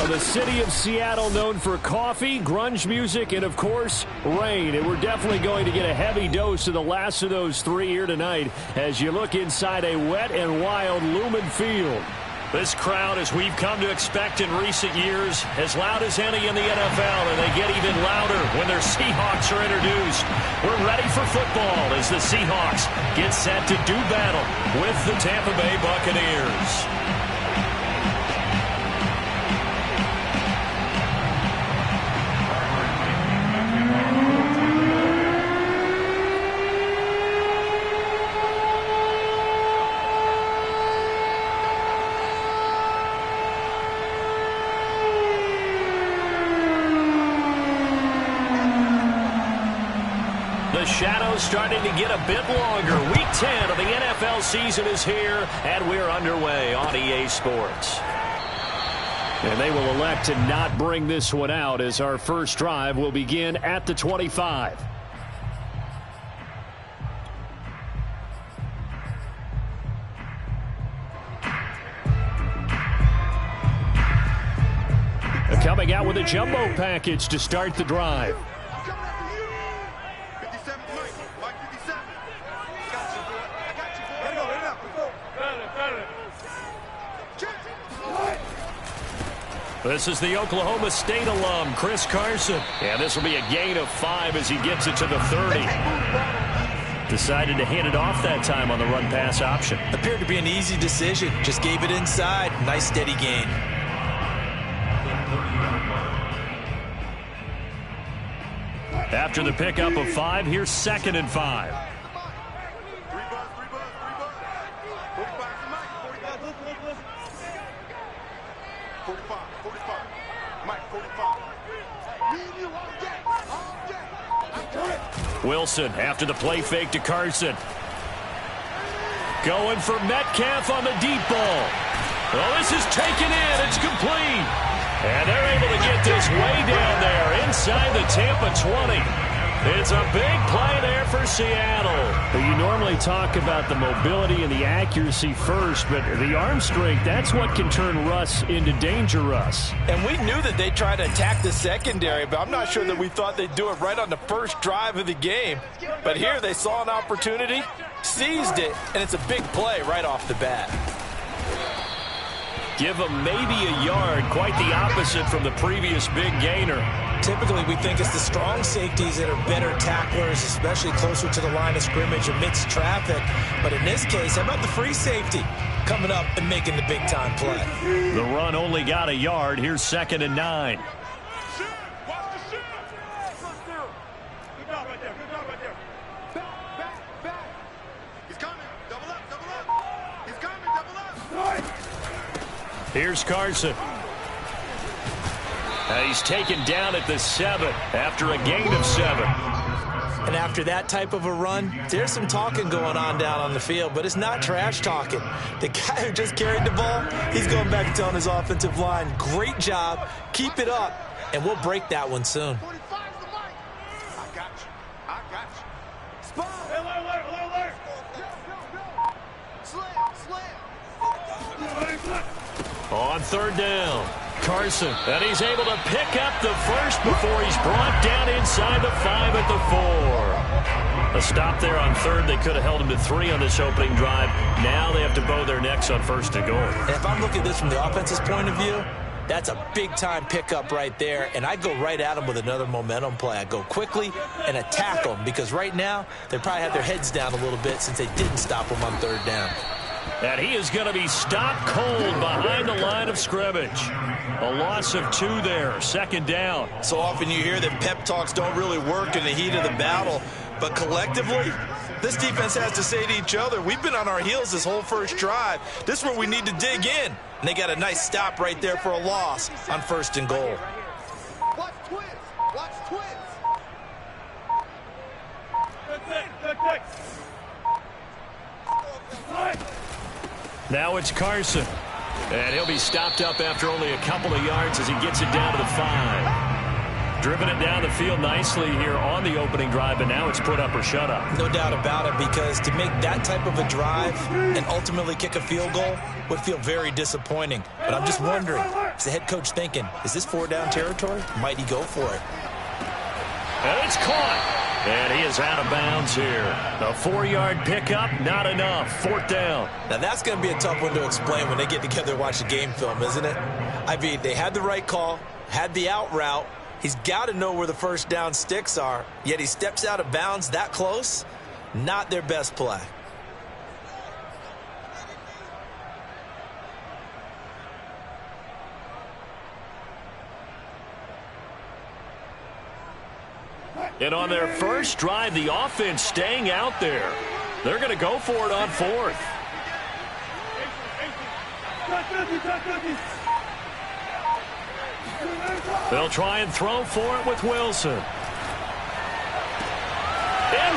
the city of Seattle, known for coffee, grunge music, and, of course, rain. And we're definitely going to get a heavy dose of the last of those three here tonight as you look inside a wet and wild Lumen Field. This crowd, as we've come to expect in recent years, as loud as any in the NFL, and they get even louder when their Seahawks are introduced. We're ready for football as the Seahawks get set to do battle with the Tampa Bay Buccaneers. The shadow's starting to get a bit longer. Week 10 of the NFL season is here, and we're underway on EA Sports. And they will elect to not bring this one out as our first drive will begin at the 25. Coming out with a jumbo package to start the drive. This is the Oklahoma State alum, Chris Carson. And this will be a gain of 5 as he gets it to the 30. Decided to hand it off that time on the run-pass option. Appeared to be an easy decision. Just gave it inside. Nice steady gain. After the pickup of 5, here's 2nd and 5. Wilson after the play fake to Carson. Going for Metcalf on the deep ball. Oh, this is taken in. It's complete. And they're able to get this way down there inside the Tampa 20. It's a big play there for Seattle. But you normally talk about the mobility and the accuracy first, but the arm strength, that's what can turn Russ into danger Russ. And we knew that they tried to attack the secondary, but I'm not sure that we thought they'd do it right on the first drive of the game. But here they saw an opportunity, seized it, and it's a big play right off the bat. Give them maybe a yard, quite the opposite from the previous big gainer. Typically, we think it's the strong safeties that are better tacklers, especially closer to the line of scrimmage amidst traffic. But in this case, how about the free safety coming up and making the big-time play? The run only got a yard. Here's 2nd and 9. Here's Carson. He's taken down at the 7 after a gain of 7. And after that type of a run, there's some talking going on down on the field, but it's not trash talking. The guy who just carried the ball, he's going back and telling his offensive line, great job, keep it up, and we'll break that one soon. On 3rd down, Carson, and he's able to pick up the first before he's brought down inside the 5 at the 4. A stop there on 3rd. They could have held him to 3 on this opening drive. Now they have to bow their necks on 1st and goal. And if I'm looking at this from the offense's point of view, that's a big-time pickup right there, and I go right at them with another momentum play. I go quickly and attack them because right now they probably have their heads down a little bit since they didn't stop them on 3rd down. And he is going to be stopped cold behind the line of scrimmage. A loss of 2 there, 2nd down. So often you hear that pep talks don't really work in the heat of the battle, but collectively, this defense has to say to each other, we've been on our heels this whole first drive. This is where we need to dig in. And they got a nice stop right there for a loss on 1st and goal. Watch twins. Watch twins. Now it's Carson. And he'll be stopped up after only a couple of yards as he gets it down to the 5. Driven it down the field nicely here on the opening drive, and now it's put up or shut up. No doubt about it, because to make that type of a drive and ultimately kick a field goal would feel very disappointing. But I'm just wondering, is the head coach thinking, is this 4-down territory? Might he go for it? And it's caught. And he is out of bounds here. A 4-yard pickup, not enough. 4th down. Now that's going to be a tough one to explain when they get together and watch the game film, isn't it? I mean, they had the right call, had the out route. He's got to know where the first down sticks are, yet he steps out of bounds that close. Not their best play. And on their first drive, the offense staying out there. They're going to go for it on 4th. They'll try and throw for it with Wilson. End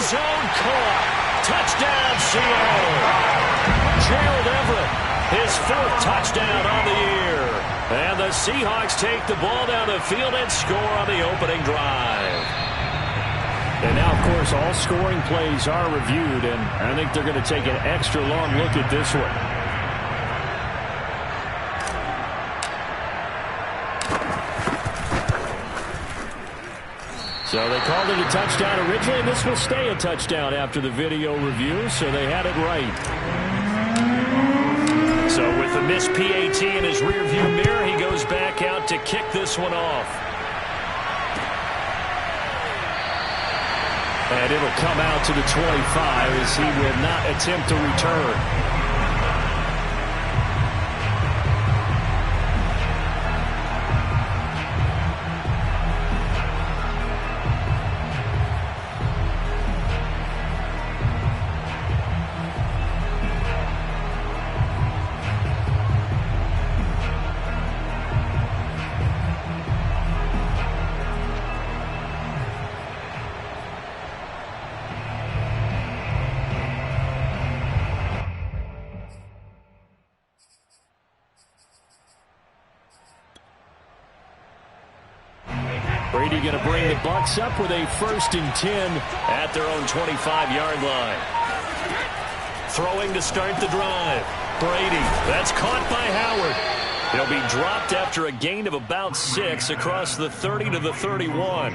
zone caught. Touchdown, Seahawks. Gerald Everett, his 4th touchdown on the year. And the Seahawks take the ball down the field and score on the opening drive. And now, of course, all scoring plays are reviewed, and I think they're going to take an extra long look at this one. So they called it a touchdown originally, and this will stay a touchdown after the video review, so they had it right. So with the missed PAT in his rearview mirror, he goes back out to kick this one off. And it'll come out to the 25 as he will not attempt to return. Brady going to bring the Bucs up with a 1st and 10 at their own 25-yard line. Throwing to start the drive. Brady, that's caught by Howard. He'll be dropped after a gain of about 6 across the 30 to the 31.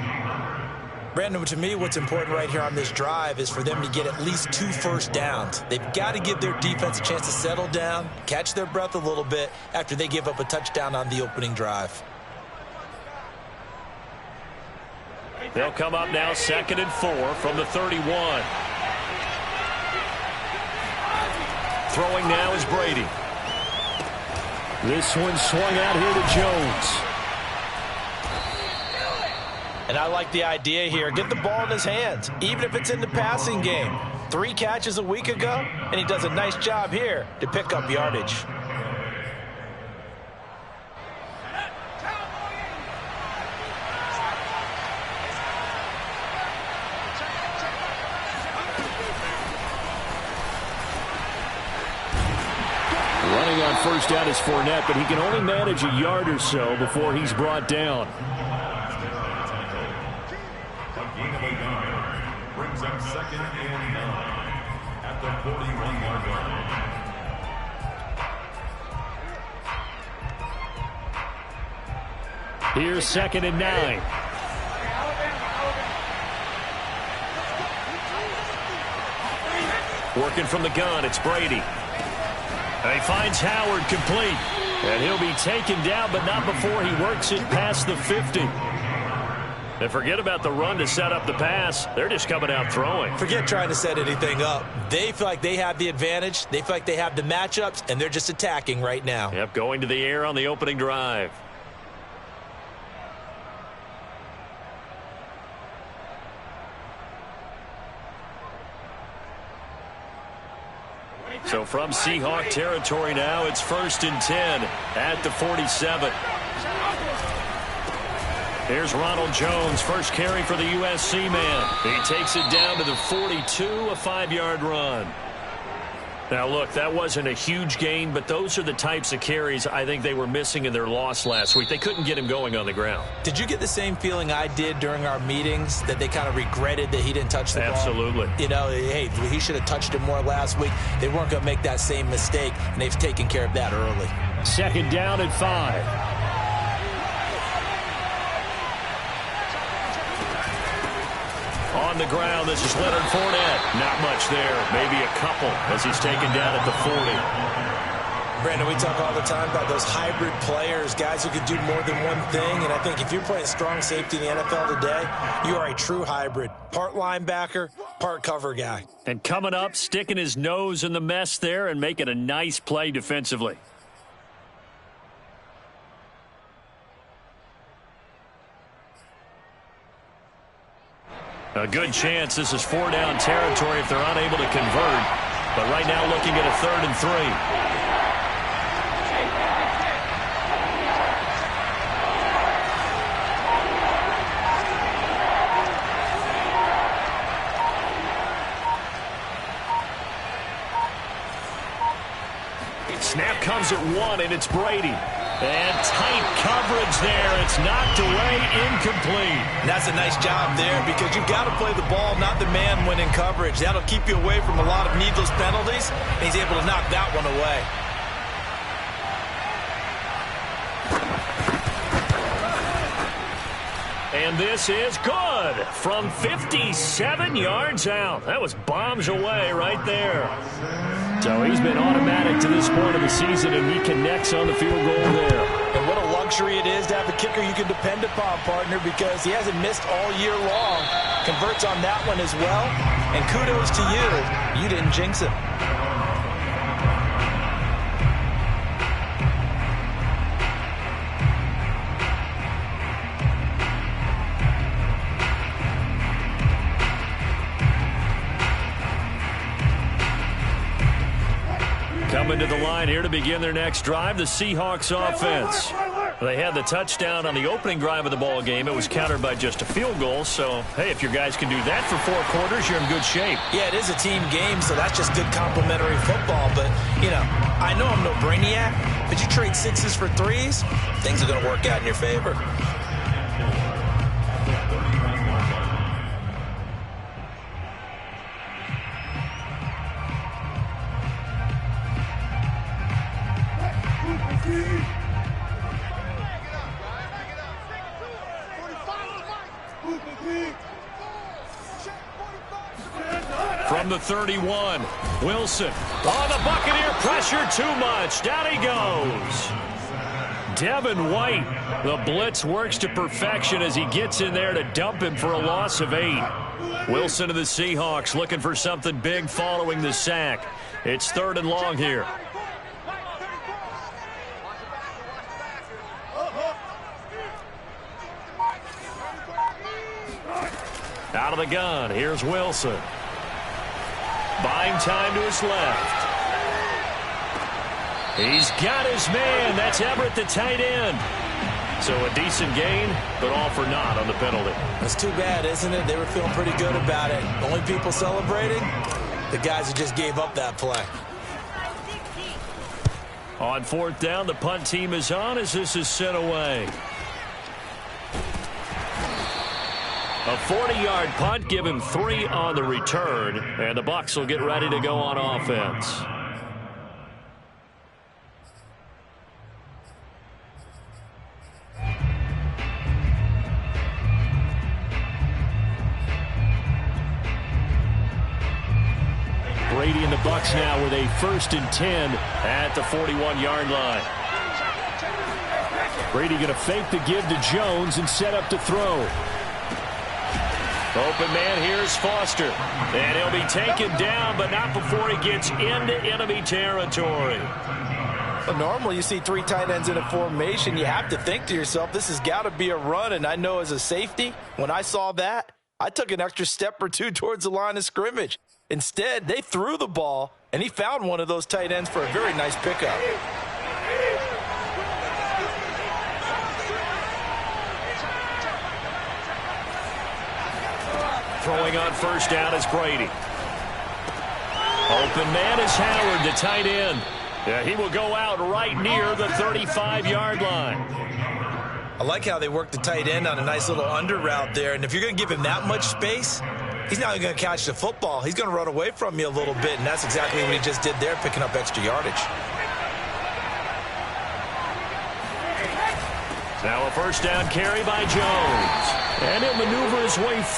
Brandon, to me, what's important right here on this drive is for them to get at least 2 first downs. They've got to give their defense a chance to settle down, catch their breath a little bit after they give up a touchdown on the opening drive. They'll come up now 2nd and 4 from the 31. Throwing now is Brady. This one swung out here to Jones. And I like the idea here. Get the ball in his hands, even if it's in the passing game. 3 catches a week ago, and he does a nice job here to pick up yardage. Running on first down is Fournette, but he can only manage a yard or so before he's brought down. Brings up 2nd and 9 at the 41-yard line. Here's 2nd and 9. Working from the gun, it's Brady. And he finds Howard complete. And he'll be taken down, but not before he works it past the 50. And forget about the run to set up the pass. They're just coming out throwing. Forget trying to set anything up. They feel like they have the advantage. They feel like they have the matchups, and they're just attacking right now. Yep, going to the air on the opening drive. So from Seahawk territory now, it's 1st and 10 at the 47. Here's Ronald Jones, first carry for the USC man. He takes it down to the 42, a 5-yard run. Now, look, that wasn't a huge gain, but those are the types of carries I think they were missing in their loss last week. They couldn't get him going on the ground. Did you get the same feeling I did during our meetings, that they kind of regretted that he didn't touch the ball? Absolutely. You know, hey, he should have touched it more last week. They weren't going to make that same mistake, and they've taken care of that early. 2nd down and 5. On the ground, this is Leonard Fournette. Not much there. Maybe a couple as he's taken down at the 40. Brandon, we talk all the time about those hybrid players, guys who can do more than one thing. And I think if you're playing strong safety in the NFL today, you are a true hybrid. Part linebacker, part cover guy. And coming up, sticking his nose in the mess there and making a nice play defensively. A good chance this is 4-down territory if they're unable to convert. But right now looking at a 3rd and 3. Snap comes at 1, and it's Brady. And tight coverage there. It's knocked away, incomplete. That's a nice job there, because you've got to play the ball, not the man when in coverage. That'll keep you away from a lot of needless penalties, and he's able to knock that one away. And this is good from 57 yards out. That was bombs away right there. So he's been automatic to this point of the season, and he connects on the field goal there. And what a luxury it is to have a kicker you can depend upon, partner, because he hasn't missed all year long. Converts on that one as well. And kudos to you. You didn't jinx him. Coming to the line here to begin their next drive, the Seahawks offense. They had the touchdown on the opening drive of the ball game. It was countered by just a field goal. So, hey, if your guys can do that for 4 quarters, you're in good shape. Yeah, it is a team game, so that's just good complementary football. But, you know, I know I'm no brainiac, but you trade 6s for 3s, things are going to work out in your favor. From the 31, Wilson. Oh, the Buccaneer pressure too much. Down he goes. Devin White. The blitz works to perfection as he gets in there to dump him for a loss of 8. Wilson of the Seahawks looking for something big following the sack. It's 3rd and long here. Out of the gun, here's Wilson. Buying time to his left. He's got his man. That's Everett, the tight end. So a decent gain, but all for naught on the penalty. That's too bad, isn't it? They were feeling pretty good about it. Only people celebrating, the guys who just gave up that play. On 4th down, the punt team is on as this is sent away. A 40-yard punt, give him 3 on the return, and the Bucs will get ready to go on offense. Brady and the Bucs now with a 1st and 10 at the 41-yard line. Brady going to fake the give to Jones and set up to throw. Open man, here's Foster. And he'll be taken down, but not before he gets into enemy territory. Well, normally you see 3 tight ends in a formation. You have to think to yourself, this has got to be a run. And I know as a safety, when I saw that, I took an extra step or 2 towards the line of scrimmage. Instead, they threw the ball, and he found one of those tight ends for a very nice pickup. Throwing on 1st down is Brady. Open man is Howard, the tight end. Yeah, he will go out right near the 35-yard line. I like how they work the tight end on a nice little under route there. And if you're going to give him that much space, he's not going to catch the football. He's going to run away from you a little bit, and that's exactly what he just did there, picking up extra yardage. Now a first down carry by Jones. And he'll maneuver his way forward.